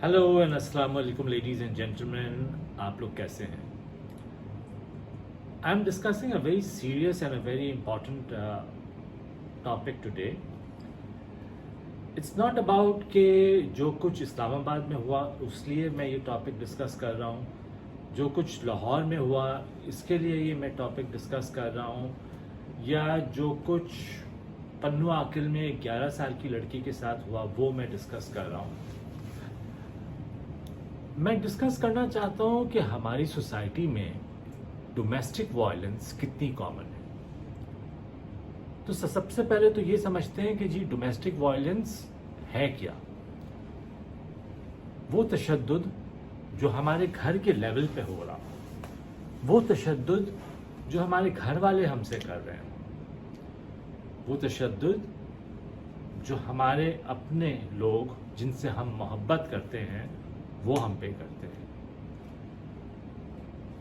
Hello and अस्सलाम वालेकुम ladies and gentleman, आप लोग कैसे हैं? I am discussing a very serious and a very important topic today. It's not about कि जो कुछ इस्लामाबाद में हुआ उसलिए मैं ये टॉपिक डिस्कस कर रहा हूँ, जो कुछ लाहौर में हुआ इसके लिए ये मैं टॉपिक डिस्कस कर रहा हूँ, या जो कुछ पन्नू आकिल में 11 साल की लड़की के साथ हुआ वो मैं डिस्कस कर रहा हूँ. मैं डिस्कस करना चाहता हूँ कि हमारी सोसाइटी में डोमेस्टिक वायलेंस कितनी कॉमन है. तो सबसे पहले तो ये समझते हैं कि जी डोमेस्टिक वायलेंस है क्या. वो तशद्दुद जो हमारे घर के लेवल पे हो रहा, वो तशद्दुद जो हमारे घर वाले हमसे कर रहे हैं, वो तशद्दुद जो हमारे अपने लोग जिनसे हम मोहब्बत करते हैं वो हम पे करते हैं.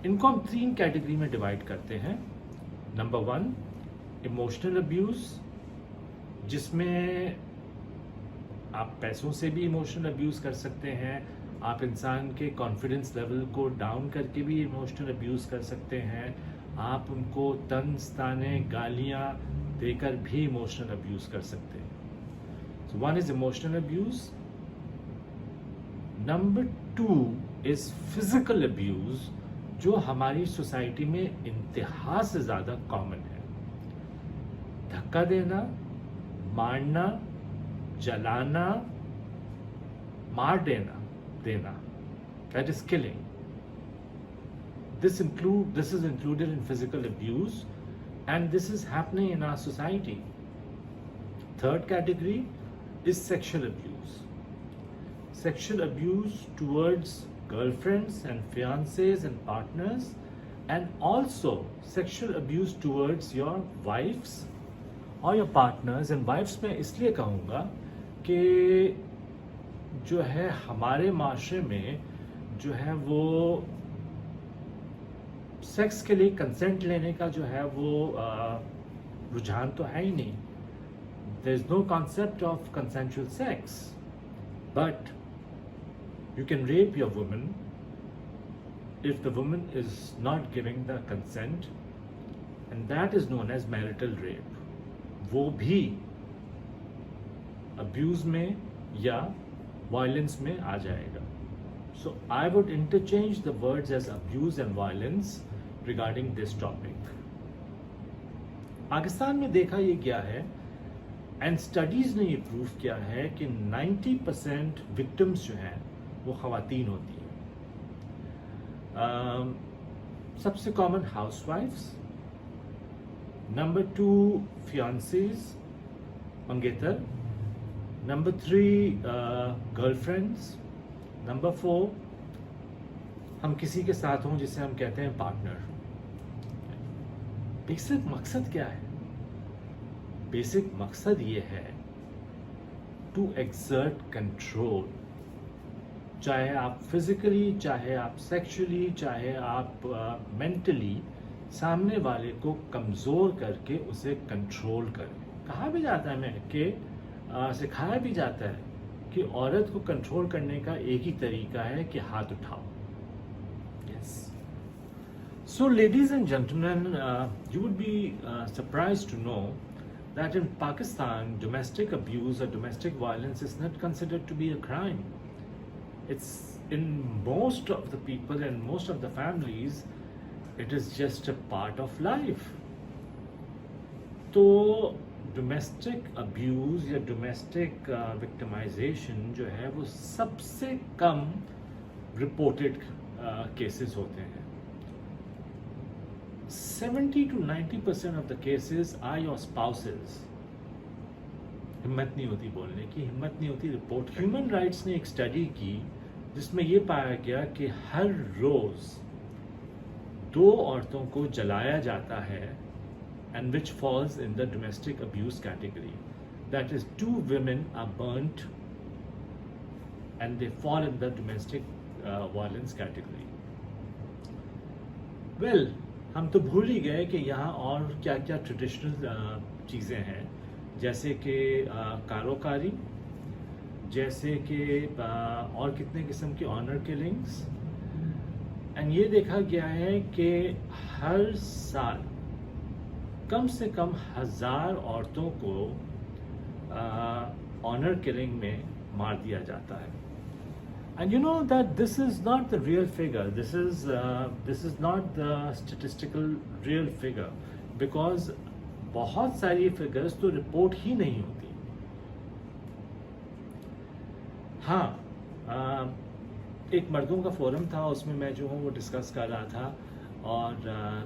इनको हम 3 कैटेगरी में डिवाइड करते हैं. नंबर 1, इमोशनल अब्यूज, जिसमें आप पैसों से भी इमोशनल अब्यूज कर सकते हैं, आप इंसान के कॉन्फिडेंस लेवल को डाउन करके भी इमोशनल अब्यूज कर सकते हैं, आप उनको तंज ताने गालियां देकर भी इमोशनल अब्यूज कर सकते हैं. सो 1 is emotional abuse. Number 2 is physical abuse, जो हमारी सोसाइटी में इंतहा से ज़्यादा कॉमन है. धक्का देना, मारना, जलाना, मार देना, that is killing. This is included in physical abuse, and this is happening in our society. Third category is sexual abuse. Sexual abuse towards girlfriends and fiancés and partners, and also sexual abuse towards your wives or your partners. And wives मैं इसलिए कहूँगा कि जो है हमारे माशरे में जो है वो सेक्स के लिए कंसेंट लेने का जो है वो रुझान तो है ही नहीं. There is no concept of consensual sex, but you can rape your woman if the woman is not giving the consent, and that is known as marital rape. वो भी abuse में या violence में आ जाएगा. So I would interchange the words as abuse and violence regarding this topic. Pakistan में देखा ये गया है, एंड स्टडीज़ ने ये प्रूव किया है कि 90% विक्टिम्स जो हैं वो ख़वातीन होती हैं. सबसे कॉमन हाउसवाइफ्स, नंबर 2 फियांसेस मंगेतर, नंबर 3 गर्लफ्रेंड्स, नंबर 4 हम किसी के साथ हों जिसे हम कहते हैं पार्टनर. बेसिक मकसद क्या है? बेसिक मकसद ये है टू एक्सर्ट कंट्रोल, चाहे आप फिजिकली, चाहे आप सेक्सुअली, चाहे आप मेंटली सामने वाले को कमज़ोर करके उसे कंट्रोल करें. कहा भी जाता है सिखाया भी जाता है कि औरत को कंट्रोल करने का एक ही तरीका है कि हाथ उठाओ. Yes. So ladies and gentleman, you would be surprised to know that in Pakistan, domestic abuse or domestic violence is not considered to be a crime. It's in most of the people and most of the families, it is just a part of life. तो domestic abuse या domestic victimization जो है वो सबसे कम reported cases होते हैं. 70 to 90% of the cases are your spouses. हिम्मत नहीं होती बोलने की, हिम्मत नहीं होती रिपोर्ट. ह्यूमन राइट्स ने एक स्टडी की जिसमें ये पाया गया कि हर रोज 2 औरतों को जलाया जाता है, and which falls in the domestic abuse category. That is, 2 women are burnt and they fall in the domestic violence category. Well, हम तो भूल ही गए कि यहाँ और क्या क्या ट्रेडिशनल चीज़ें हैं, जैसे कि कारोकारी, जैसे कि और कितने किस्म की ऑनर किलिंग्स। एंड ये देखा गया है कि हर साल कम से कम 1000 औरतों को ऑनर किलिंग में मार दिया जाता है। And you know that this is not the real figure. This is not the statistical real figure because बहुत सारी फिगर्स तो रिपोर्ट ही नहीं होती। हाँ, एक मर्दों का फोरम था, उसमें मैं जो हूँ वो डिस्कस कर रहा था, और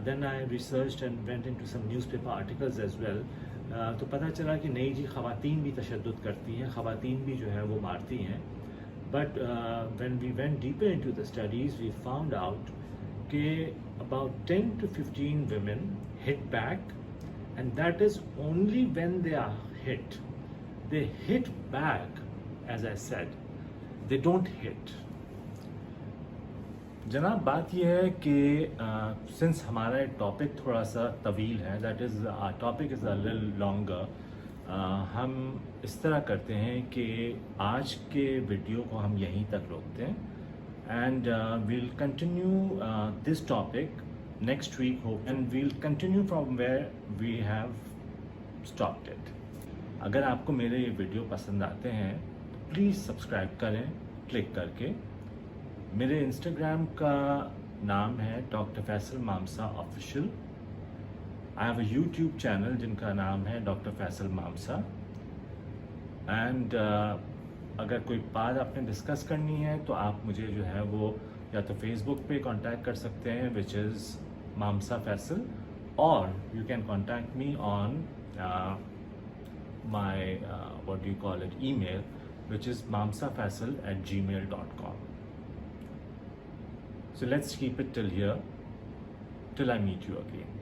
then I research and went into some newspaper articles as well. तो पता चला कि नहीं जी, ख़वातीन भी तशद्दुद करती हैं, ख़वातीन भी जो है वो मारती हैं। But when we went deeper into the studies, we found out that about 10 to 15 women hit back, and that is only when they are hit. They hit back, as I said. They don't hit. जनाब, बात यह है कि since हमारा topic थोड़ा सा तवील है, that is our topic is a little longer. हम इस तरह करते हैं कि आज के वीडियो को हम यहीं तक रोकते हैं, and we'll continue this topic next week हो, and we'll continue from where we have stopped it. अगर आपको मेरे ये वीडियो पसंद आते हैं तो प्लीज़ सब्सक्राइब करें क्लिक करके। मेरे इंस्टाग्राम का नाम है doctor Faisal Mamsa official. I have a YouTube channel जिनका नाम है डॉक्टर फैसल मामसा। एंड अगर कोई बात आपने डिस्कस करनी है तो आप मुझे जो है वो या तो फेसबुक पे कांटेक्ट कर सकते हैं, विच इज़ मामसा फैसल, और you can contact me on my what do you call it email, which is mamsafasal@gmail.com. So let's keep it till here, till I meet you again.